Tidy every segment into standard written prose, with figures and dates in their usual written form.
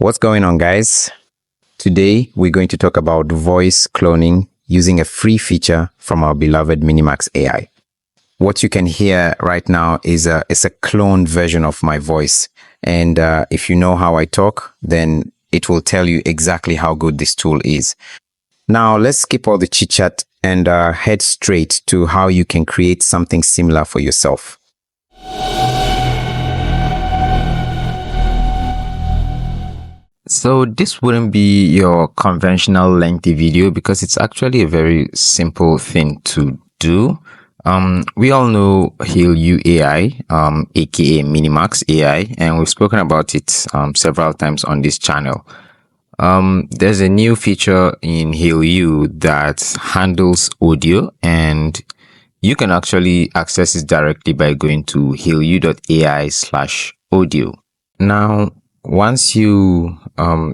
What's going on, guys? Today we're going to talk about voice cloning using a free feature from our beloved Minimax AI. What you can hear right now is a cloned version of my voice, and if you know how I talk, then it will tell you exactly how good this tool is. Now let's skip all the chit chat and head straight to how you can create something similar for yourself. So this wouldn't be your conventional lengthy video because it's actually a very simple thing to do. We all know Hailuo AI, aka Minimax AI, and we've spoken about it several times on this channel. There's a new feature in Hailuo that handles audio, and you can actually access it directly by going to hailuo.ai/audio. Now, once you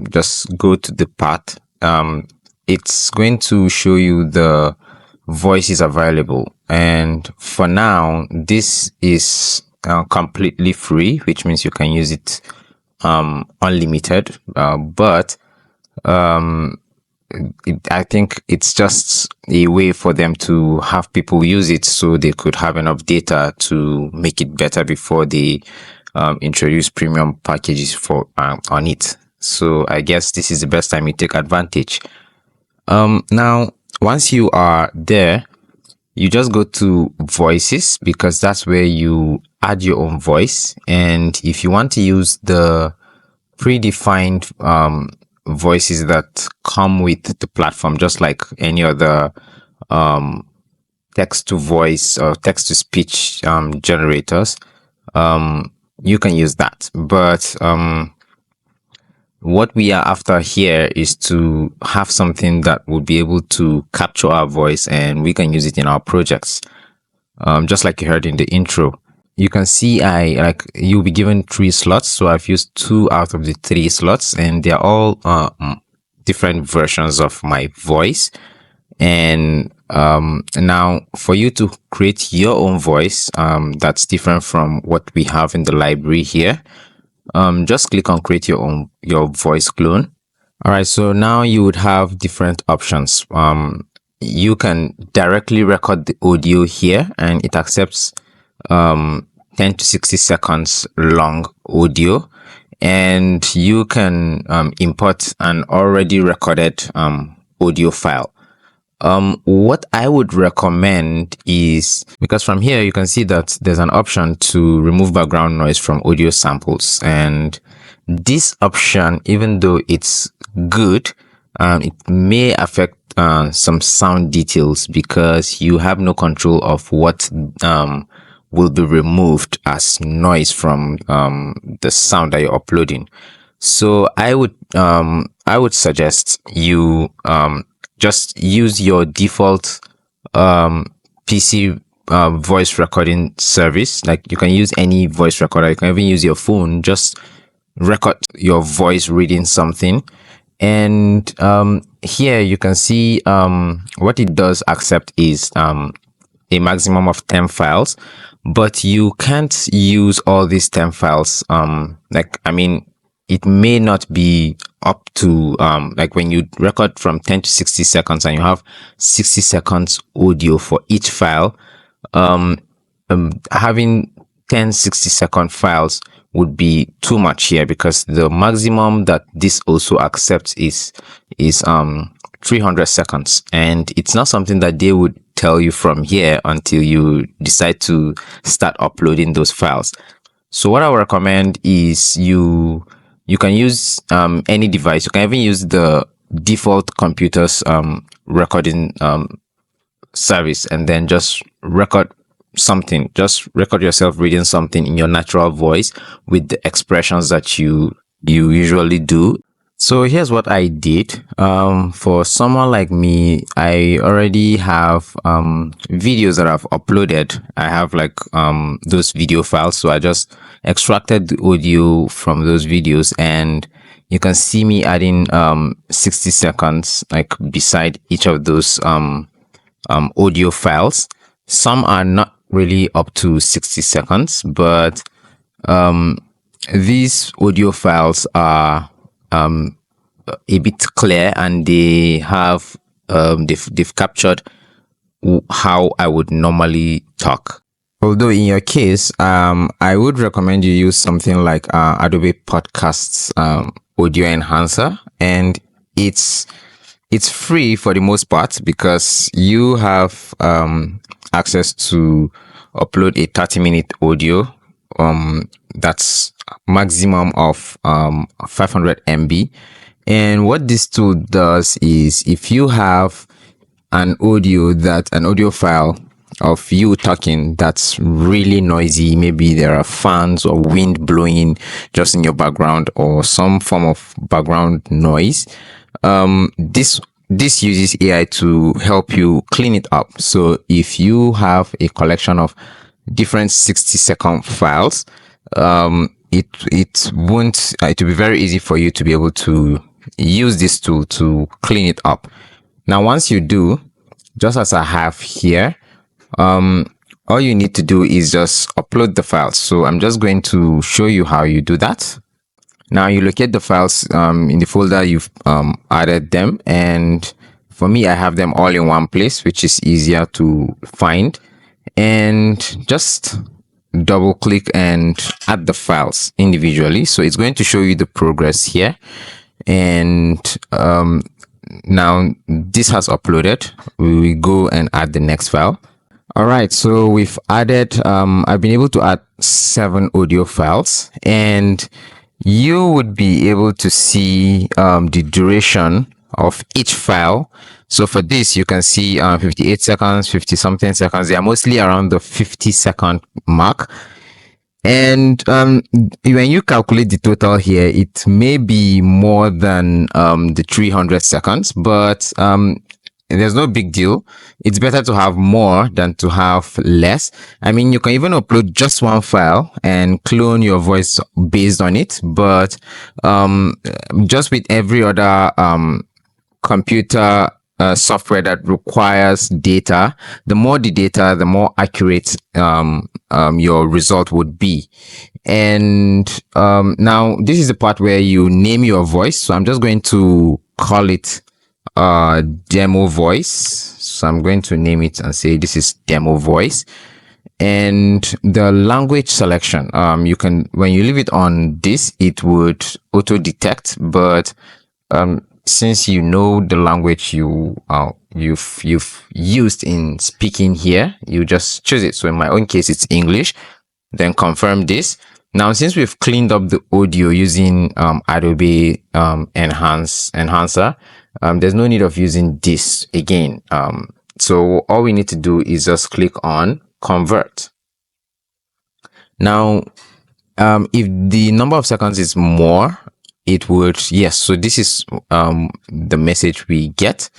just go to the path, it's going to show you the voices available, and for now this is completely free, which means you can use it unlimited, but I think it's just a way for them to have people use it so they could have enough data to make it better before they introduce premium packages for on it. So I guess this is the best time you take advantage. Now, once you are there, you just go to voices because that's where you add your own voice. And if you want to use the predefined voices that come with the platform, just like any other text to voice or text to speech generators, you can use that. But what we are after here is to have something that will be able to capture our voice and we can use it in our projects. Just like you heard in the intro, you can see you'll be given 3 slots. So I've used 2 out of the 3 slots, and they're all different versions of my voice. And now for you to create your own voice that's different from what we have in the library here, just click on create your voice clone. All right, so now you would have different options. You can directly record the audio here, and it accepts 10 to 60 seconds long audio, and you can import an already recorded audio file. What I would recommend is, because from here you can see that there's an option to remove background noise from audio samples, and this option, even though it's good, it may affect some sound details because you have no control of what will be removed as noise from the sound that you're uploading. So I would suggest you just use your default PC voice recording service. Like, you can use any voice recorder. You can even use your phone. Just record your voice reading something. And here you can see what it does accept is a maximum of 10 files. But you can't use all these 10 files. It may not be up to like when you record from 10 to 60 seconds and you have 60 seconds audio for each file, having 10 60-second files would be too much here, because the maximum that this also accepts is 300 seconds, and it's not something that they would tell you from here until you decide to start uploading those files. So what I would recommend is you can use any device. You can even use the default computer's recording service, and then just record something. Just record yourself reading something in your natural voice with the expressions that you usually do. So here's what I did. For someone like me, I already have videos that I've uploaded. I have like those video files, so I just extracted the audio from those videos, and you can see me adding 60 seconds like beside each of those audio files. Some are not really up to 60 seconds, but these audio files are a bit clear, and they have they've captured how I would normally talk. Although in your case, I would recommend you use something like Adobe Podcasts audio enhancer, and it's it's free for the most part because you have access to upload a 30-minute audio. That's maximum of 500 MB. And what this tool does is, if you have an audio file of you talking that's really noisy, maybe there are fans or wind blowing just in your background or some form of background noise, this uses AI to help you clean it up. So if you have a collection of different 60-second files, it won't it will be very easy for you to be able to use this tool to clean it up. Now, once you do, just as I have here, all you need to do is just upload the files. So I'm just going to show you how you do that. Now you locate the files in the folder you've added them, and for me, I have them all in one place, which is easier to find. And just double click and add the files individually. So it's going to show you the progress here. And now this has uploaded. We will go and add the next file. All right, so we've added I've been able to add 7 audio files, and you would be able to see the duration of each file. So for this, you can see 58 seconds, 50 something seconds. They are mostly around the 50-second mark. And when you calculate the total here, it may be more than the 300 seconds, but there's no big deal. It's better to have more than to have less. I mean, you can even upload just one file and clone your voice based on it, but just with every other computer software that requires data, the more the data, the more accurate your result would be. And now this is the part where you name your voice. So I'm just going to call it demo voice. So I'm going to name it and say this is demo voice. And the language selection, you can, when you leave it on this, it would auto detect, but since you know the language you've used in speaking here, you just choose it. So in my own case, it's English. Then confirm this. Now, since we've cleaned up the audio using Adobe Enhancer, there's no need of using this again. So all we need to do is just click on Convert. Now, if the number of seconds is more, it would, yes. So this is the message we get.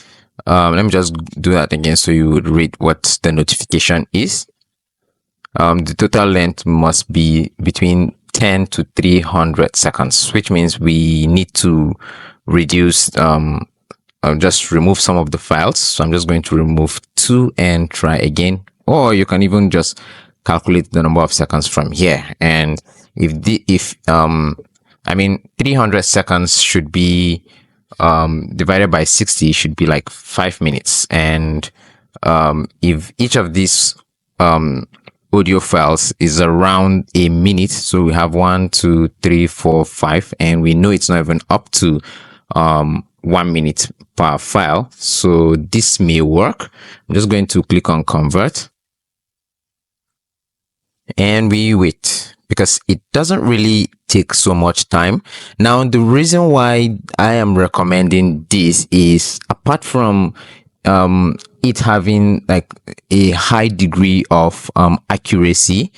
Let me just do that again so you would read what the notification is. The total length must be between 10 to 300 seconds, which means we need to reduce, just remove some of the files. So I'm just going to remove 2 and try again. Or you can even just calculate the number of seconds from here. And if I mean, 300 seconds should be divided by 60 should be like 5 minutes. And if each of these audio files is around a minute, so we have 1, 2, 3, 4, 5, and we know it's not even up to 1 minute per file. So this may work. I'm just going to click on Convert. And we wait because it doesn't really take so much time. Now, the reason why I am recommending this is, apart from it having like a high degree of accuracy,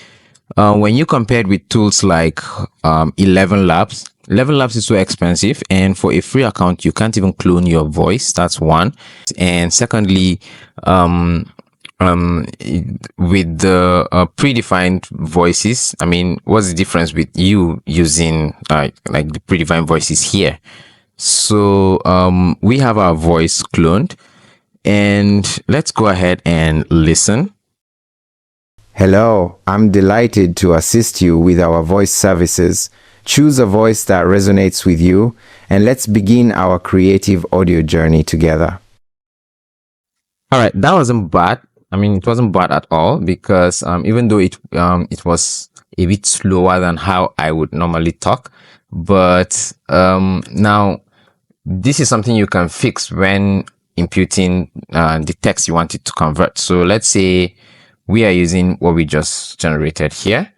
when you compare it with tools like 11 Labs, 11 Labs is so expensive, and for a free account you can't even clone your voice. That's one. And secondly, with the predefined voices, I mean, what's the difference with you using like the predefined voices here? So we have our voice cloned, and let's go ahead and listen. Hello, I'm delighted to assist you with our voice services. Choose a voice that resonates with you, and let's begin our creative audio journey together. All right, that wasn't bad. I mean, it wasn't bad at all because even though it was a bit slower than how I would normally talk, but now this is something you can fix when imputing the text you want it to convert. So let's say we are using what we just generated here.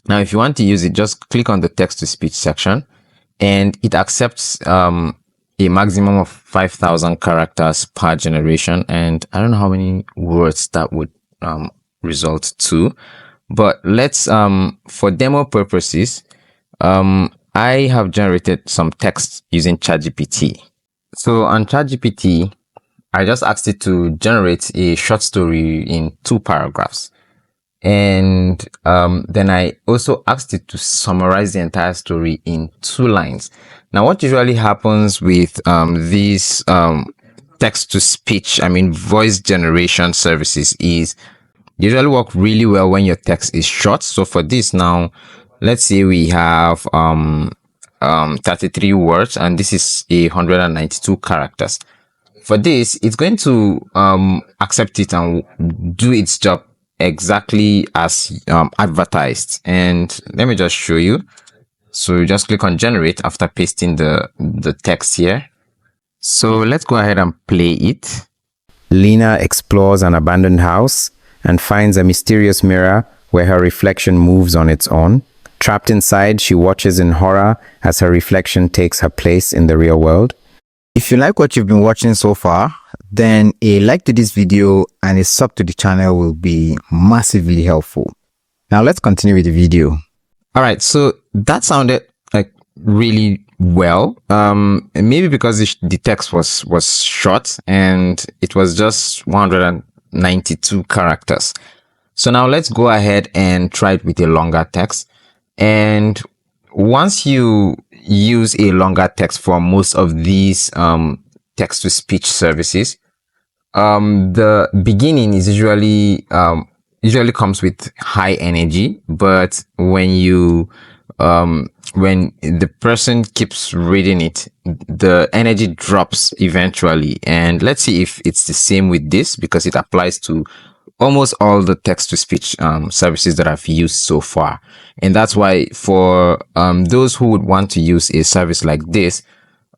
Now, if you want to use it, just click on the text to speech section, and it accepts a maximum of 5,000 characters per generation. And I don't know how many words that would result to, but let's for demo purposes, I have generated some text using ChatGPT. So on ChatGPT, I just asked it to generate a short story in 2 paragraphs. And then I also asked it to summarize the entire story in 2 lines. Now, what usually happens with these text to speech, voice generation services, is usually work really well when your text is short. So for this now, let's say we have 33 words, and this is 192 characters. For this, it's going to accept it and do its job exactly as advertised. And let me just show you. So you just click on generate after pasting the text here. So let's go ahead and play it. Lena explores an abandoned house and finds a mysterious mirror where her reflection moves on its own. Trapped inside, she watches in horror as her reflection takes her place in the real world. If you like what you've been watching so far, then a like to this video and a sub to the channel will be massively helpful. Now let's continue with the video. All right, so that sounded like really well. Maybe because the text was short and it was just 192 characters. So now let's go ahead and try it with a longer text. And once you use a longer text for most of these text to speech services, the beginning is usually comes with high energy, but when the person keeps reading it, the energy drops eventually. And let's see if it's the same with this, because it applies to almost all the text to speech services that I've used so far. And that's why for those who would want to use a service like this,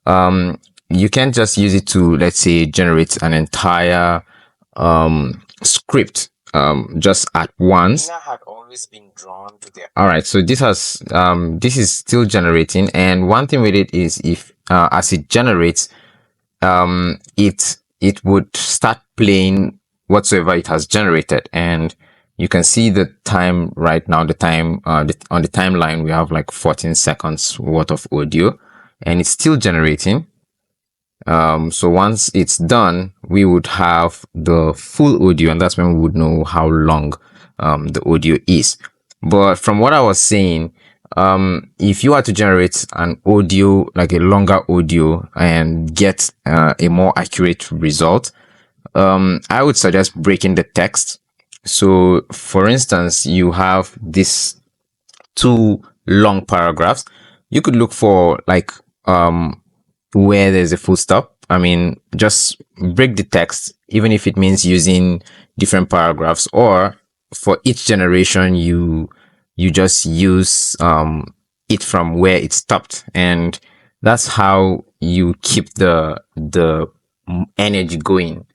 you can't just use it to, let's say, generate an entire script just at once. Had always been drawn to their... All right, so this is still generating, and one thing with it is if as it generates, it would start playing whatsoever it has generated. And you can see the time right now. The time on the timeline, we have like 14 seconds worth of audio, and it's still generating. So once it's done, we would have the full audio, and that's when we would know how long the audio is. But from what I was saying, if you are to generate an audio, like a longer audio, and get a more accurate result, I would suggest breaking the text. So for instance, you have these 2 long paragraphs. You could look for like where there's a full stop. Just break the text, even if it means using different paragraphs, or for each generation you just use it from where it stopped. And that's how you keep the energy going.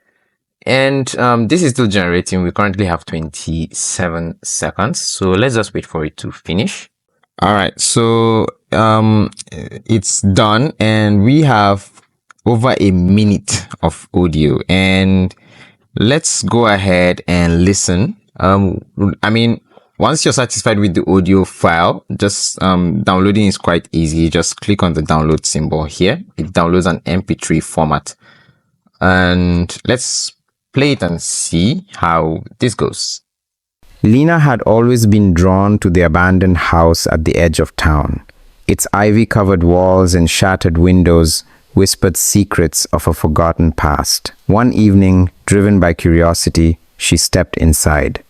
And this is still generating. We currently have 27 seconds, so let's just wait for it to finish. All right, so it's done, and we have over a minute of audio. And let's go ahead and listen. Once you're satisfied with the audio file, just downloading is quite easy. Just click on the download symbol here. It downloads an MP3 format, and let's play it and see how this goes. Lena had always been drawn to the abandoned house at the edge of town. Its ivy-covered walls and shattered windows whispered secrets of a forgotten past. One evening, driven by curiosity, she stepped inside.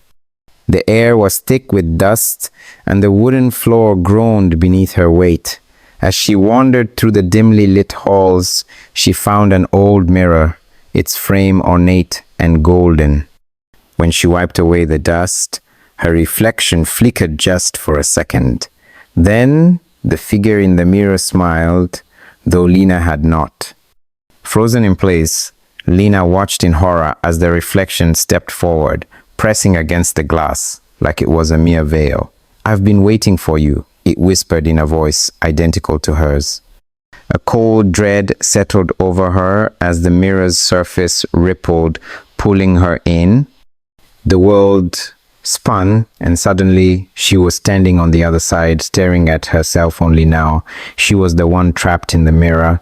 The air was thick with dust, and the wooden floor groaned beneath her weight. As she wandered through the dimly lit halls, she found an old mirror, its frame ornate and golden. When she wiped away the dust, her reflection flickered just for a second. Then the figure in the mirror smiled, though Lena had not. Frozen in place, Lena watched in horror as the reflection stepped forward, pressing against the glass like it was a mere veil. "I've been waiting for you," it whispered in a voice identical to hers. A cold dread settled over her as the mirror's surface rippled, pulling her in. The world spun, and suddenly she was standing on the other side, staring at herself only now. She was the one trapped in the mirror.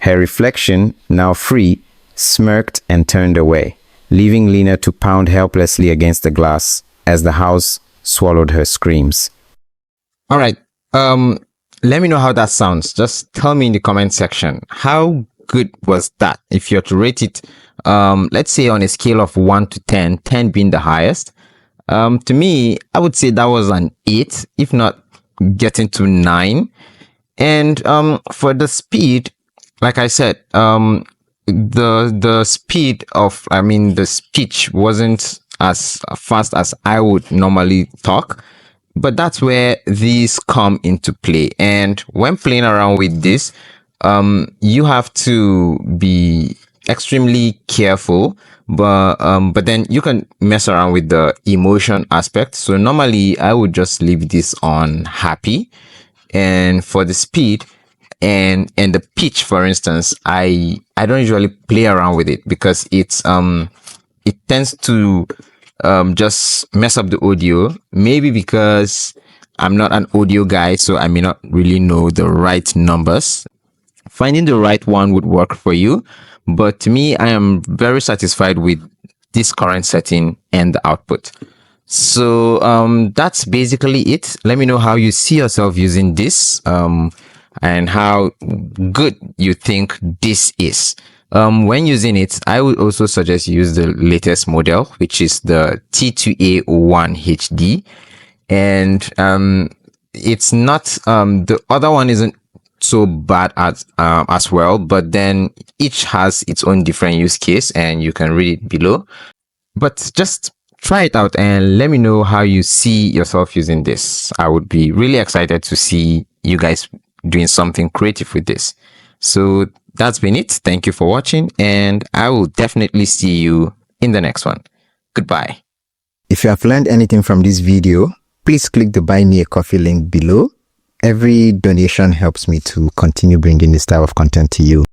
Her reflection, now free, smirked and turned away, leaving Lena to pound helplessly against the glass as the house swallowed her screams. All right. Let me know how that sounds. Just tell me in the comment section. How good was that? If you're to rate it, let's say on a scale of 1 to 10, 10 being the highest. To me, I would say that was an 8, if not getting to 9. And for the speed, like I said, the speed of, the speech wasn't as fast as I would normally talk, but that's where these come into play. And when playing around with this, you have to be extremely careful, but then you can mess around with the emotion aspect. So normally I would just leave this on happy, and for the speed and the pitch, for instance, I don't usually play around with it because it tends to just mess up the audio, maybe because I'm not an audio guy, so I may not really know the right numbers. Finding the right one would work for you, but to me, I am very satisfied with this current setting and the output. So that's basically it. Let me know how you see yourself using this, and how good you think this is. When using it, I would also suggest you use the latest model, which is the T2A01 HD. And it's not, the other one isn't so bad as well, but then each has its own different use case, and you can read it below. But just try it out and let me know how you see yourself using this. I would be really excited to see you guys doing something creative with this. So that's been it. Thank you for watching, and I will definitely see you in the next one. Goodbye. If you have learned anything from this video, please click the Buy Me a Coffee link below. Every donation helps me to continue bringing this type of content to you.